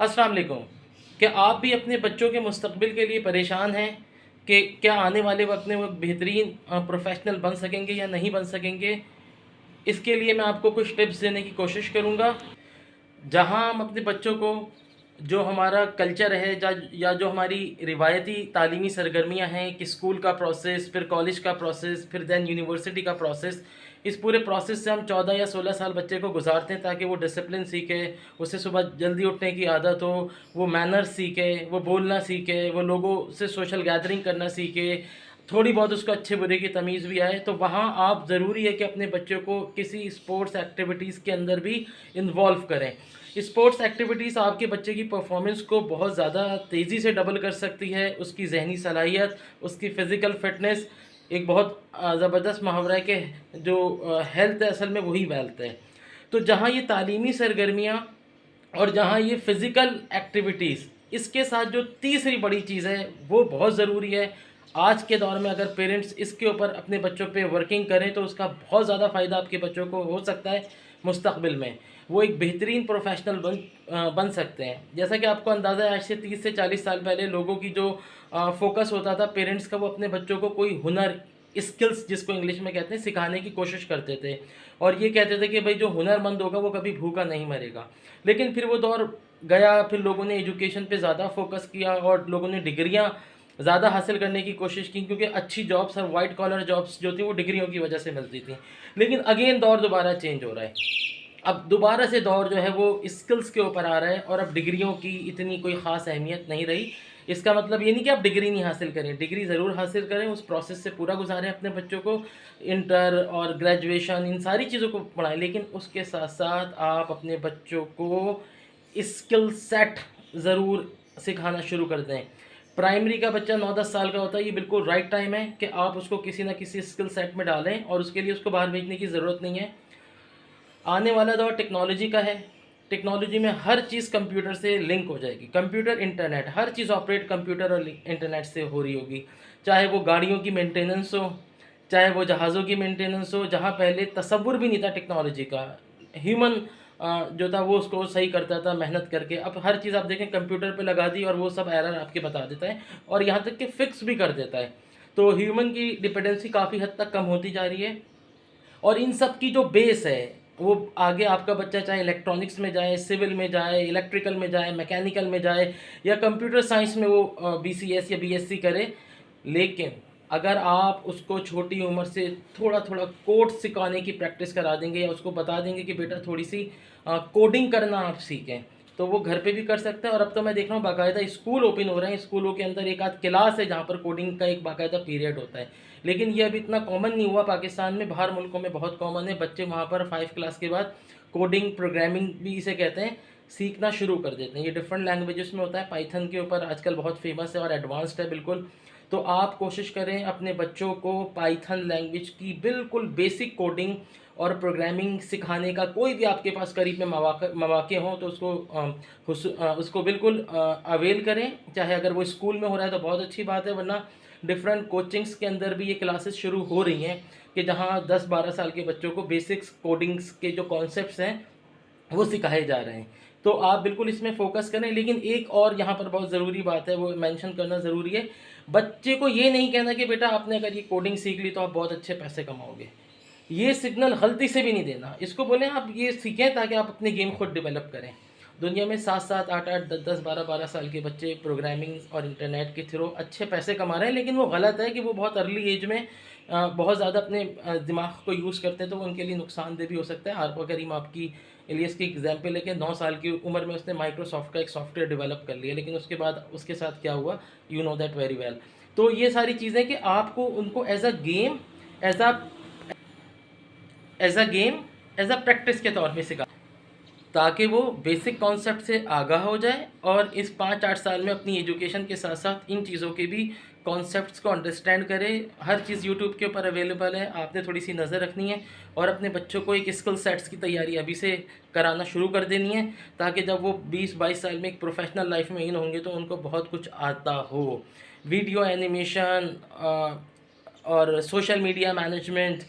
अस्सलाम वालेकुम। क्या आप भी अपने बच्चों के मुस्तकबिल के लिए परेशान हैं कि क्या आने वाले वक्त में वो बेहतरीन प्रोफेशनल बन सकेंगे या नहीं बन सकेंगे? इसके लिए मैं आपको कुछ टिप्स देने की कोशिश करूँगा। जहाँ हम अपने बच्चों को जो हमारा कल्चर है या जो हमारी रिवायती तालीमी सरगर्मियाँ हैं कि स्कूल का प्रोसेस, फिर कॉलेज का प्रोसेस, फिर दैन यूनिवर्सिटी का प्रोसेस, इस पूरे प्रोसेस से हम 14 या 16 साल बच्चे को गुजारते हैं ताकि वो डिसिप्लिन सीखे, उसे सुबह जल्दी उठने की आदत हो, वो मैनर्स सीखे, वो बोलना सीखे, वो लोगों से सोशल गैदरिंग करना सीखे, थोड़ी बहुत उसको अच्छे बुरे की तमीज़ भी आए। तो वहाँ आप ज़रूरी है कि अपने बच्चों को किसी स्पोर्ट्स एक्टिविटीज़ के अंदर भी इन्वॉल्व करें। स्पोर्ट्स एक्टिविटीज़ आपके बच्चे की परफॉर्मेंस को बहुत ज़्यादा तेज़ी से डबल कर सकती है, उसकी ज़हनी सलाहियत, उसकी फ़िज़िकल फ़िटनेस। एक बहुत ज़बरदस्त मुहावरा है कि जो हेल्थ है असल में वही वेल्थ है। तो जहाँ ये तालीमी सरगर्मियाँ और जहाँ ये फ़िज़िकल एक्टिविटीज़, इसके साथ जो तीसरी बड़ी चीज़ है वो बहुत ज़रूरी है। आज के दौर में अगर पेरेंट्स इसके ऊपर अपने बच्चों पे वर्किंग करें तो उसका बहुत ज़्यादा फ़ायदा आपके बच्चों को हो सकता है मुस्तक़बिल में। वो एक बेहतरीन प्रोफ़ेशनल बन सकते हैं। जैसा कि आपको अंदाज़ा है, आज से 30 से 40 साल पहले लोगों की जो फ़ोकस होता था पेरेंट्स का, वो अपने बच्चों को कोई हुनर, स्किल्स जिसको इंग्लिश में कहते हैं, सिखाने की कोशिश करते थे और ये कहते थे कि भाई जो हुनरमंद होगा वो कभी भूखा नहीं मरेगा। लेकिन फिर वो दौर गया, फिर लोगों ने एजुकेशन पे ज़्यादा फ़ोकस किया और लोगों ने डिग्रियाँ ज़्यादा हासिल करने की कोशिश की, क्योंकि अच्छी जॉब्स और वाइट कॉलर जॉब्स जो थी वो डिग्रियों की वजह से मिलती थी। लेकिन अगेन दौर दोबारा चेंज हो रहा है। अब दोबारा से दौर जो है वो स्किल्स के ऊपर आ रहा है और अब डिग्रियों की इतनी कोई ख़ास अहमियत नहीं रही। इसका मतलब ये नहीं कि आप डिग्री नहीं हासिल करें, डिग्री ज़रूर हासिल करें, उस प्रोसेस से पूरा गुज़ारें अपने बच्चों को, इंटर और ग्रेजुएशन इन सारी चीज़ों को पढ़ाएँ, लेकिन उसके साथ-साथ आप अपने बच्चों को स्किल सेट ज़रूर सिखाना शुरू कर दें। प्राइमरी का बच्चा 9-10 साल का होता है, ये बिल्कुल राइट टाइम है कि आप उसको किसी न किसी स्किल सेट में डालें और उसके लिए उसको बाहर भेजने की ज़रूरत नहीं है। आने वाला दौर टेक्नोलॉजी का है। टेक्नोलॉजी में हर चीज़ कंप्यूटर से लिंक हो जाएगी। कंप्यूटर, इंटरनेट, हर चीज़ ऑपरेट कंप्यूटर और इंटरनेट से हो रही होगी। चाहे वो गाड़ियों की मेंटेनेंस हो, चाहे वो जहाज़ों की मेंटेनेंस हो, जहाँ पहले तसव्वुर भी नहीं था टेक्नोलॉजी का। ह्यूमन जो था वो उसको सही करता था मेहनत करके। अब हर चीज़ आप देखें कंप्यूटर पे लगा दी और वो सब एरर आपके बता देता है और यहाँ तक कि फ़िक्स भी कर देता है। तो ह्यूमन की डिपेंडेंसी काफ़ी हद तक कम होती जा रही है और इन सब की जो बेस है वो आगे आपका बच्चा चाहे इलेक्ट्रॉनिक्स में जाए, सिविल में जाए, इलेक्ट्रिकल में जाए, मैकेनिकल में जाए या कंप्यूटर साइंस में वो बीसीएस या बीएससी करे। लेकिन अगर आप उसको छोटी उम्र से थोड़ा-थोड़ा कोड सिखाने की प्रैक्टिस करा देंगे या उसको बता देंगे कि बेटा थोड़ी-सी कोडिंग करना आप सीखें, तो वो घर पे भी कर सकता है। और अब तो मैं देख रहा हूँ बाकायदा स्कूल ओपन हो रहे हैं, स्कूलों के अंदर एक आध क्लास है जहाँ पर कोडिंग का एक बाकायदा पीरियड होता है। लेकिन ये अभी इतना कॉमन नहीं हुआ पाकिस्तान में, बाहर मुल्कों में बहुत कॉमन है। बच्चे वहाँ पर 5 क्लास के बाद कोडिंग, प्रोग्रामिंग भी इसे कहते हैं, सीखना शुरू कर देते हैं। ये डिफरेंट लैंग्वेजेस में होता है, पाइथन के ऊपर आजकल बहुत फेमस है और एडवांस्ड है बिल्कुल। तो आप कोशिश करें अपने बच्चों को पाइथन लैंग्वेज की बिल्कुल बेसिक कोडिंग और प्रोग्रामिंग सिखाने का, कोई भी आपके पास करीब में मौके हों तो उसको बिल्कुल अवेल करें। चाहे अगर वो स्कूल में हो रहा है तो बहुत अच्छी बात है, वरना डिफरेंट कोचिंग्स के अंदर भी ये क्लासेस शुरू हो रही हैं कि जहाँ 10-12 साल के बच्चों को बेसिक्स कोडिंग्स के जो कॉन्सेप्ट्स हैं वो सिखाए जा रहे हैं। तो आप बिल्कुल इसमें फ़ोकस करें। लेकिन एक और यहाँ पर बहुत ज़रूरी बात है, वो मेंशन करना ज़रूरी है। बच्चे को ये नहीं कहना कि बेटा आपने अगर ये कोडिंग सीख ली तो आप बहुत अच्छे पैसे कमाओगे। ये सिग्नल गलती से भी नहीं देना। इसको बोलें आप ये सीखें ताकि आप अपनी गेम खुद डेवलप करें। दुनिया में 7-7, 8-8, 10-10, 12-12 साल के बच्चे प्रोग्रामिंग और इंटरनेट के थ्रू अच्छे पैसे कमा रहे हैं, लेकिन वो गलत है कि वो बहुत अर्ली एज में बहुत ज़्यादा अपने दिमाग को यूज़ करते हैं, तो वो उनके लिए नुकसानदेह भी हो सकता है। आरपा करीम आपकी इलियस की एग्जाम्पल है कि 9 साल की उम्र में उसने माइक्रोसॉफ्ट का एक सॉफ्टवेयर डेवलप कर लिया, लेकिन उसके बाद उसके साथ क्या हुआ, you know that very well. तो ये सारी चीज़ें कि आपको उनको as a game, as a as a game, as a practice के तौर पे सिखा, ताकि वो बेसिक कॉन्सेप्ट से आगाह हो जाए और इस 5-8 साल में अपनी एजुकेशन के साथ साथ इन चीज़ों के भी कॉन्सेप्ट्स को अंडरस्टैंड करे। हर चीज़ यूट्यूब के ऊपर अवेलेबल है, आपने थोड़ी सी नज़र रखनी है और अपने बच्चों को एक स्किल सेट्स की तैयारी अभी से कराना शुरू कर देनी है, ताकि जब वो 20-22 साल में एक प्रोफेशनल लाइफ में इन होंगे तो उनको बहुत कुछ आता हो। वीडियो एनिमेशन और सोशल मीडिया मैनेजमेंट,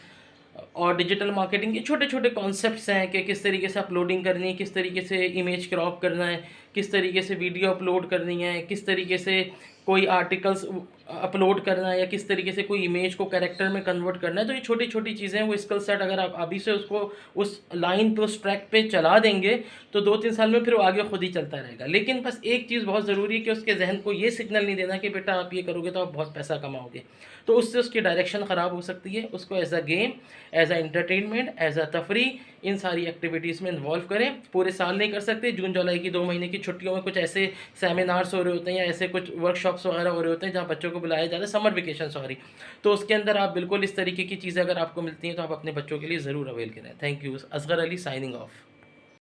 और डिजिटल मार्केटिंग के छोटे-छोटे कॉन्सेप्ट्स हैं कि किस तरीके से अपलोडिंग करनी है, किस तरीके से इमेज क्रॉप करना है, किस तरीके से वीडियो अपलोड करनी है, किस तरीके से कोई आर्टिकल्स अपलोड करना है या किस तरीके से कोई इमेज को कैरेक्टर में कन्वर्ट करना है। तो ये छोटी-छोटी चीज़ें हैं, वो स्किल सेट अगर आप अभी से उसको उस लाइन पे, उस ट्रैक पे चला देंगे, तो 2-3 साल में फिर वो आगे खुद ही चलता रहेगा। लेकिन बस एक चीज़ बहुत ज़रूरी है कि उसके ज़हन को ये सिग्नल नहीं देना कि बेटा आप ये करोगे तो आप बहुत पैसा कमाओगे। तो उससे उसकी डायरेक्शन ख़राब हो सकती है। उसको as a game, as a entertainment, as a तफरीह, इन सारी एक्टिविटीज़ में इन्वॉल्व करें। पूरे साल नहीं कर सकते, जून-जुलाई की 2 महीने की छुट्टियों में कुछ ऐसे सेमिनार्स हो रहे होते हैं या ऐसे कुछ वर्कशॉप्स वगैरह हो रहे होते हैं जहाँ बच्चों को बुलाया जाता है, समर वेकेशन सॉरी। तो उसके अंदर आप बिल्कुल इस तरीके की चीज़ें अगर आपको मिलती हैं तो आप अपने बच्चों के लिए ज़रूर अवेल करें। Thank you. Asghar Ali signing of.